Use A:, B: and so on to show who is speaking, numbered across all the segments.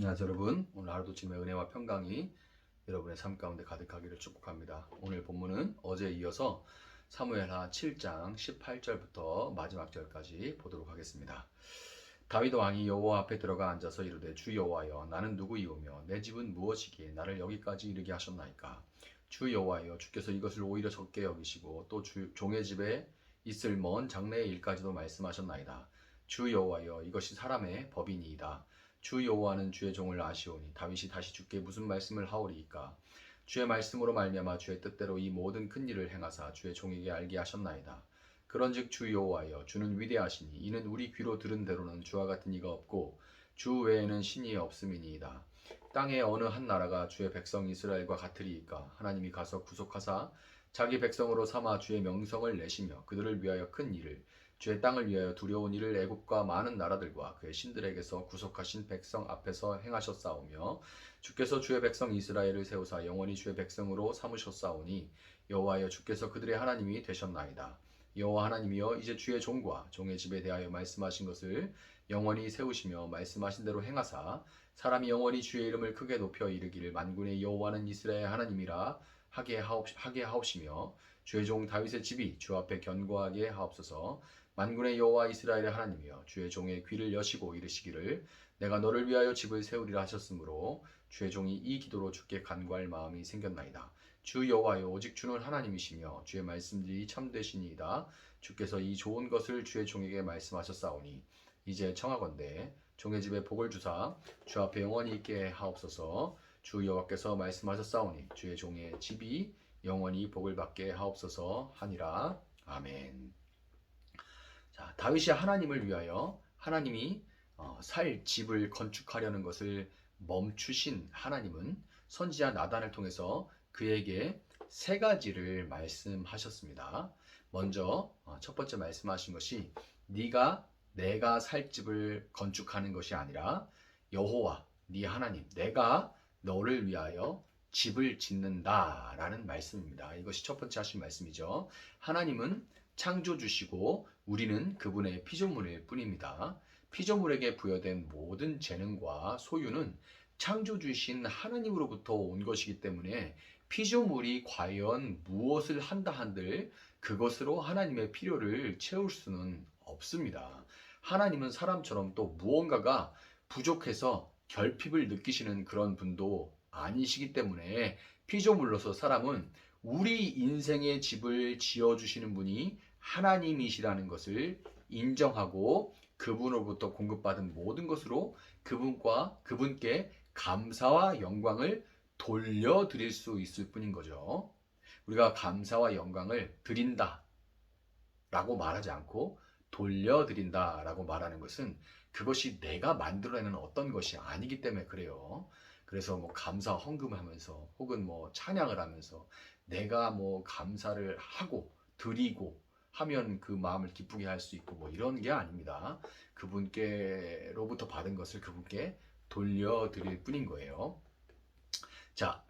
A: 안녕하세요 여러분. 오늘 하루도 주님의 은혜와 평강이 여러분의 삶 가운데 가득하기를 축복합니다. 오늘 본문은 어제에 이어서 사무엘하 7장 18절부터 마지막 절까지 보도록 하겠습니다. 다윗 왕이 여호와 앞에 들어가 앉아서 이르되 주 여호와여 나는 누구이오며 내 집은 무엇이기에 나를 여기까지 이르게 하셨나이까. 주 여호와여 주께서 이것을 오히려 적게 여기시고 또 종의 집에 있을 먼 장래의 일까지도 말씀하셨나이다. 주 여호와여 이것이 사람의 법이니이다. 주 여호와는 주의 종을 아시오니 다윗이 다시 주께 무슨 말씀을 하오리이까. 주의 말씀으로 말미암아 주의 뜻대로 이 모든 큰 일을 행하사 주의 종에게 알게 하셨나이다. 그런즉 주 여호와여 주는 위대하시니 이는 우리 귀로 들은 대로는 주와 같은 이가 없고 주 외에는 신이 없음이니이다. 땅의 어느 한 나라가 주의 백성 이스라엘과 같으리이까. 하나님이 가서 구속하사 자기 백성으로 삼아 주의 명성을 내시며 그들을 위하여 큰 일을 주의 땅을 위하여 두려운 일을 애굽과 많은 나라들과 그의 신들에게서 구속하신 백성 앞에서 행하셨사오며 주께서 주의 백성 이스라엘을 세우사 영원히 주의 백성으로 삼으셨사오니 여호와여 주께서 그들의 하나님이 되셨나이다. 여호와 하나님이여 이제 주의 종과 종의 집에 대하여 말씀하신 것을 영원히 세우시며 말씀하신 대로 행하사 사람이 영원히 주의 이름을 크게 높여 이르기를 만군의 여호와는 이스라엘 하나님이라 하게 하옵시며 주의 종 다윗의 집이 주 앞에 견고하게 하옵소서. 만군의 여호와 이스라엘의 하나님이여 주의 종의 귀를 여시고 이르시기를 내가 너를 위하여 집을 세우리라 하셨으므로 주의 종이 이 기도로 주께 간구할 마음이 생겼나이다. 주 여호와여 오직 주는 하나님이시며 주의 말씀들이 참되시니이다. 주께서 이 좋은 것을 주의 종에게 말씀하셨사오니 이제 청하건대 종의 집에 복을 주사 주 앞에 영원히 있게 하옵소서. 주 여호와께서 말씀하셨사오니 주의 종의 집이 영원히 복을 받게 하옵소서 하니라. 아멘. 자, 다윗이 하나님을 위하여 하나님이 살 집을 건축하려는 것을 멈추신 하나님은 선지자 나단을 통해서 그에게 세 가지를 말씀하셨습니다. 먼저 첫 번째 말씀하신 것이 내가 살 집을 건축하는 것이 아니라 여호와 네 하나님 내가 너를 위하여 집을 짓는다라는 말씀입니다. 이것이 첫 번째 하신 말씀이죠. 하나님은 창조주시고 우리는 그분의 피조물일 뿐입니다. 피조물에게 부여된 모든 재능과 소유는 창조주신 하나님으로부터 온 것이기 때문에 피조물이 과연 무엇을 한다 한들 그것으로 하나님의 필요를 채울 수는 없습니다. 하나님은 사람처럼 또 무언가가 부족해서 결핍을 느끼시는 그런 분도 아니시기 때문에 피조물로서 사람은 우리 인생의 집을 지어주시는 분이 하나님이시라는 것을 인정하고 그분으로부터 공급받은 모든 것으로 그분께 감사와 영광을 돌려드릴 수 있을 뿐인 거죠. 우리가 감사와 영광을 드린다 라고 말하지 않고 돌려드린다 라고 말하는 것은 그것이 내가 만들어내는 어떤 것이 아니기 때문에 그래요. 그래서 뭐 감사 헌금을 하면서 혹은 뭐 찬양을 하면서 내가 뭐 감사를 하고 드리고 하면 그 마음을 기쁘게 할 수 있고 뭐 이런 게 아닙니다. 그분께로부터 받은 것을 그분께 돌려드릴 뿐인 거예요. 자,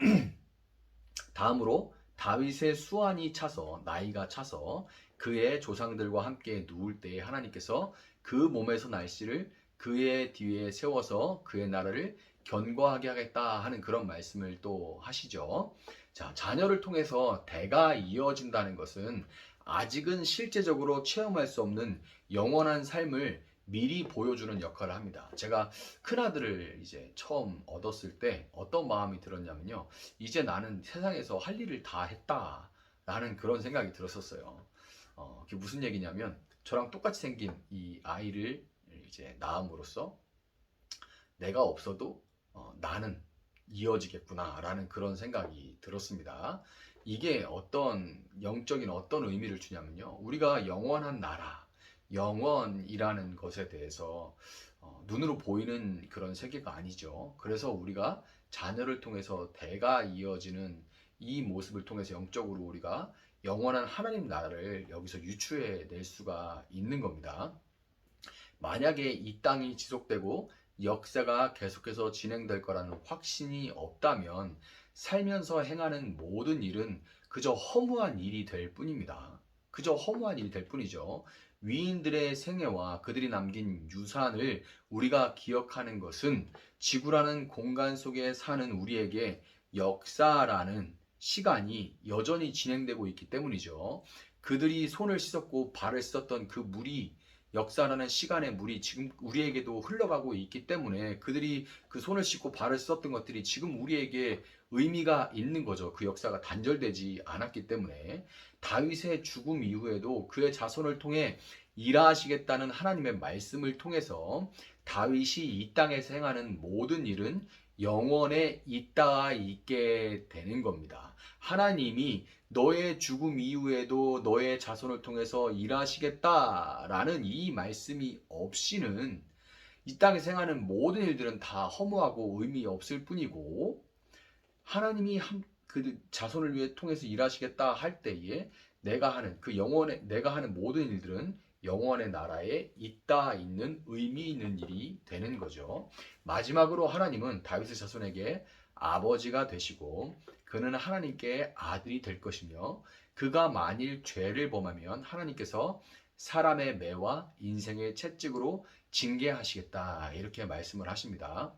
A: 다음으로 다윗의 수완이 차서 나이가 차서 그의 조상들과 함께 누울 때에 하나님께서 그 몸에서 날씨를 그의 뒤에 세워서 그의 나라를 견고하게 하겠다 하는 그런 말씀을 또 하시죠. 자, 자녀를 통해서 대가 이어진다는 것은 아직은 실제적으로 체험할 수 없는 영원한 삶을 미리 보여주는 역할을 합니다. 제가 큰아들을 이제 처음 얻었을 때 어떤 마음이 들었냐면요. 이제 나는 세상에서 할 일을 다 했다라는 그런 생각이 들었었어요. 그게 무슨 얘기냐면 저랑 똑같이 생긴 이 아이를 이제 낳음으로써 내가 없어도 나는 이어지겠구나라는 그런 생각이 들었습니다. 이게 어떤 영적인 어떤 의미를 주냐면요. 우리가 영원한 나라, 영원이라는 것에 대해서 눈으로 보이는 그런 세계가 아니죠. 그래서 우리가 자녀를 통해서 대가 이어지는 이 모습을 통해서 영적으로 우리가 영원한 하나님 나라를 여기서 유추해 낼 수가 있는 겁니다. 만약에 이 땅이 지속되고 역사가 계속해서 진행될 거라는 확신이 없다면 살면서 행하는 모든 일은 그저 허무한 일이 될 뿐입니다. 그저 허무한 일이 될 뿐이죠. 위인들의 생애와 그들이 남긴 유산을 우리가 기억하는 것은 지구라는 공간 속에 사는 우리에게 역사라는 시간이 여전히 진행되고 있기 때문이죠. 그들이 손을 씻었고 발을 씻었던 그 물이, 역사라는 시간의 물이 지금 우리에게도 흘러가고 있기 때문에 그들이 그 손을 씻고 발을 씻었던 것들이 지금 우리에게 의미가 있는 거죠. 그 역사가 단절되지 않았기 때문에. 다윗의 죽음 이후에도 그의 자손을 통해 일하시겠다는 하나님의 말씀을 통해서 다윗이 이 땅에서 행하는 모든 일은 영원에 있게 되는 겁니다. 하나님이 너의 죽음 이후에도 너의 자손을 통해서 일하시겠다라는 이 말씀이 없이는 이 땅에서 행하는 모든 일들은 다 허무하고 의미 없을 뿐이고, 하나님이 그 자손을 위해 통해서 일하시겠다 할 때에 내가 하는 모든 일들은 영원의 나라에 있는 의미 있는 일이 되는 거죠. 마지막으로 하나님은 다윗의 자손에게 아버지가 되시고 그는 하나님께 아들이 될 것이며, 그가 만일 죄를 범하면 하나님께서 사람의 매와 인생의 채찍으로 징계하시겠다, 이렇게 말씀을 하십니다.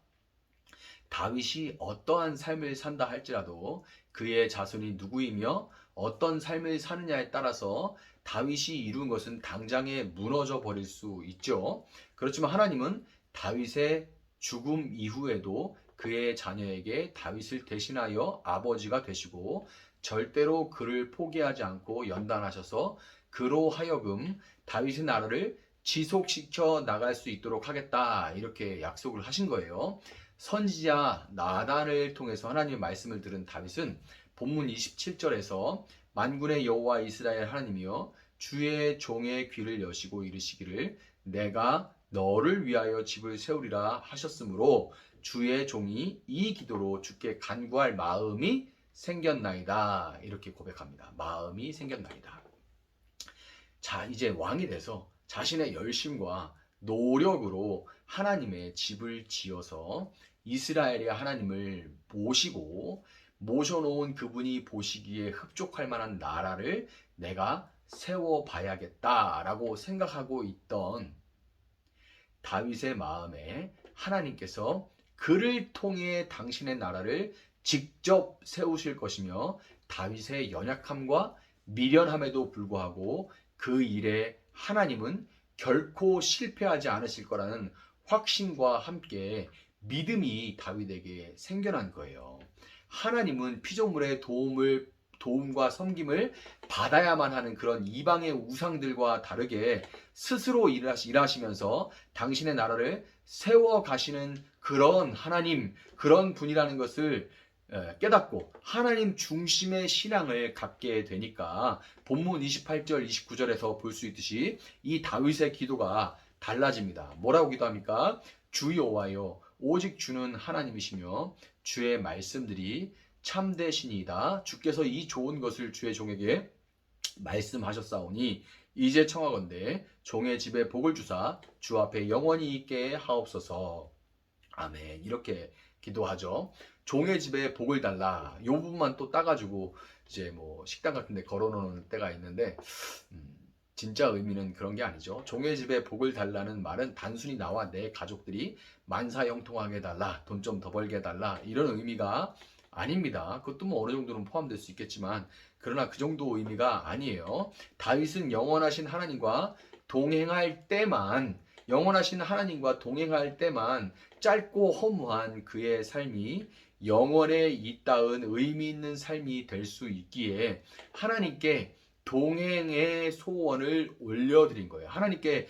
A: 다윗이 어떠한 삶을 산다 할지라도 그의 자손이 누구이며 어떤 삶을 사느냐에 따라서 다윗이 이룬 것은 당장에 무너져 버릴 수 있죠. 그렇지만 하나님은 다윗의 죽음 이후에도 그의 자녀에게 다윗을 대신하여 아버지가 되시고 절대로 그를 포기하지 않고 연단하셔서 그로 하여금 다윗의 나라를 지속시켜 나갈 수 있도록 하겠다, 이렇게 약속을 하신 거예요. 선지자 나단을 통해서 하나님의 말씀을 들은 다윗은 본문 27절에서 만군의 여호와 이스라엘 하나님이여 주의 종의 귀를 여시고 이르시기를 내가 너를 위하여 집을 세우리라 하셨으므로 주의 종이 이 기도로 주께 간구할 마음이 생겼나이다, 이렇게 고백합니다. 마음이 생겼나이다. 자, 이제 왕이 돼서 자신의 열심과 노력으로 하나님의 집을 지어서 이스라엘의 하나님을 모셔놓은 그분이 보시기에 흡족할 만한 나라를 내가 세워봐야겠다라고 생각하고 있던 다윗의 마음에 하나님께서 그를 통해 당신의 나라를 직접 세우실 것이며, 다윗의 연약함과 미련함에도 불구하고 그 일에 하나님은 결코 실패하지 않으실 거라는 확신과 함께 믿음이 다윗에게 생겨난 거예요. 하나님은 피조물의 도움과 섬김을 받아야만 하는 그런 이방의 우상들과 다르게 스스로 일하시면서 당신의 나라를 세워 가시는 그런 하나님, 그런 분이라는 것을 깨닫고 하나님 중심의 신앙을 갖게 되니까 본문 28절, 29절에서 볼 수 있듯이 이 다윗의 기도가 달라집니다. 뭐라고 기도합니까? 주 여호와여, 오직 주는 하나님이시며 주의 말씀들이 참되시니이다. 주께서 이 좋은 것을 주의 종에게 말씀하셨사오니 이제 청하건대 종의 집에 복을 주사 주 앞에 영원히 있게 하옵소서. 아멘. 이렇게 기도하죠. 종의 집에 복을 달라. 이 부분만 또 따가지고 이제 뭐 식당 같은 데 걸어놓는 때가 있는데, 진짜 의미는 그런 게 아니죠. 종의 집에 복을 달라는 말은 단순히 나와 내 가족들이 만사형통하게 해달라, 돈 좀 더 벌게 해달라, 이런 의미가 아닙니다. 그것도 뭐 어느 정도는 포함될 수 있겠지만, 그러나 그 정도 의미가 아니에요. 다윗은 영원하신 하나님과 동행할 때만 짧고 허무한 그의 삶이 영원에 있다은 의미 있는 삶이 될 수 있기에 하나님께 동행의 소원을 올려드린 거예요. 하나님께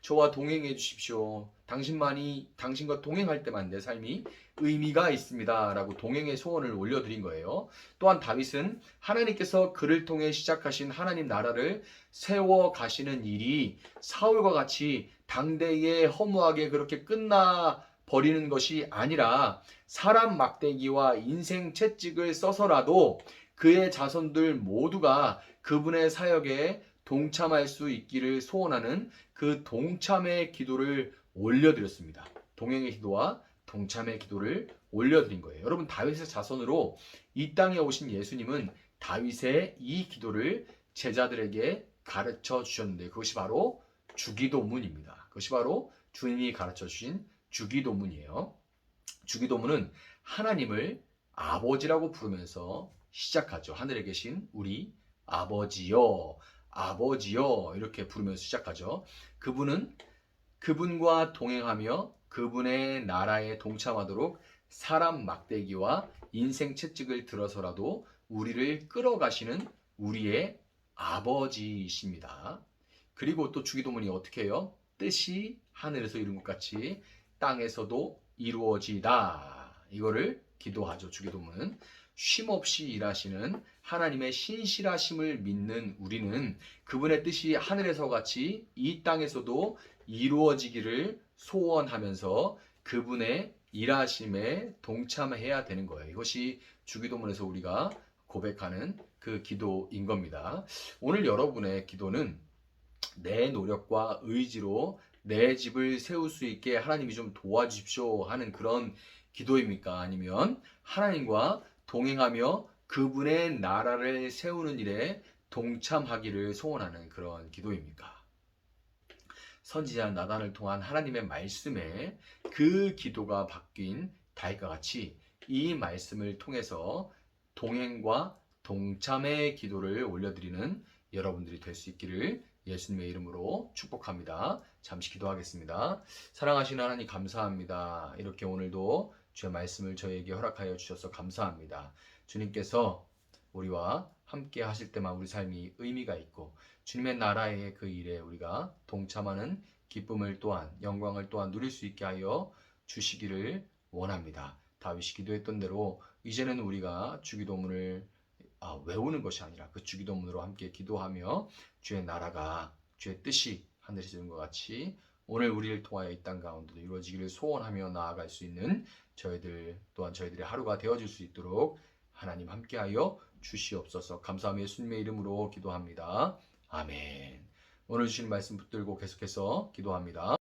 A: 저와 동행해 주십시오. 당신과 동행할 때만 내 삶이 의미가 있습니다, 라고 동행의 소원을 올려드린 거예요. 또한 다윗은 하나님께서 그를 통해 시작하신 하나님 나라를 세워 가시는 일이 사울과 같이 당대에 허무하게 그렇게 끝나 버리는 것이 아니라 사람 막대기와 인생 채찍을 써서라도 그의 자손들 모두가 그분의 사역에 동참할 수 있기를 소원하는 그 동참의 기도를 올려드렸습니다. 동행의 기도와 동참의 기도를 올려드린 거예요. 여러분, 다윗의 자손으로 이 땅에 오신 예수님은 다윗의 이 기도를 제자들에게 가르쳐 주셨는데 그것이 바로 주기도문입니다. 그것이 바로 주님이 가르쳐 주신 주기도문이에요. 주기도문은 하나님을 아버지라고 부르면서 시작하죠. 하늘에 계신 우리 아버지여, 아버지여 이렇게 부르면서 시작하죠. 그분은 그분과 동행하며 그분의 나라에 동참하도록 사람 막대기와 인생 채찍을 들어서라도 우리를 끌어가시는 우리의 아버지이십니다. 그리고 또 주기도문이 어떻게 해요? 뜻이 하늘에서 이룬 것 같이 땅에서도 이루어지다. 이거를 기도하죠. 주기도문은 쉼없이 일하시는 하나님의 신실하심을 믿는 우리는 그분의 뜻이 하늘에서 같이 이 땅에서도 이루어지기를 소원하면서 그분의 일하심에 동참해야 되는 거예요. 이것이 주기도문에서 우리가 고백하는 그 기도인 겁니다. 오늘 여러분의 기도는 내 노력과 의지로 내 집을 세울 수 있게 하나님이 좀 도와주십시오 하는 그런 기도입니까? 아니면 하나님과 동행하며 그분의 나라를 세우는 일에 동참하기를 소원하는 그런 기도입니까? 선지자 나단을 통한 하나님의 말씀에 그 기도가 바뀐 다윗과 같이 이 말씀을 통해서 동행과 동참의 기도를 올려드리는 여러분들이 될 수 있기를 예수님의 이름으로 축복합니다. 잠시 기도하겠습니다. 사랑하시는 하나님 감사합니다. 이렇게 오늘도 주의 말씀을 저에게 허락하여 주셔서 감사합니다. 주님께서 우리와 함께 하실 때만 우리 삶이 의미가 있고 주님의 나라의 그 일에 우리가 동참하는 기쁨을 또한 영광을 또한 누릴 수 있게 하여 주시기를 원합니다. 다윗이 기도했던 대로 이제는 우리가 주기도문을 외우는 것이 아니라 그 주기도문으로 함께 기도하며 주의 나라가 주의 뜻이 하늘에서 이룬 것 같이 오늘 우리를 통하여 이 땅 가운데도 이루어지기를 소원하며 나아갈 수 있는 저희들 또한 저희들의 하루가 되어질 수 있도록 하나님 함께하여 주시옵소서. 감사하며 예수님의 이름으로 기도합니다. 아멘. 오늘 주신 말씀 붙들고 계속해서 기도합니다.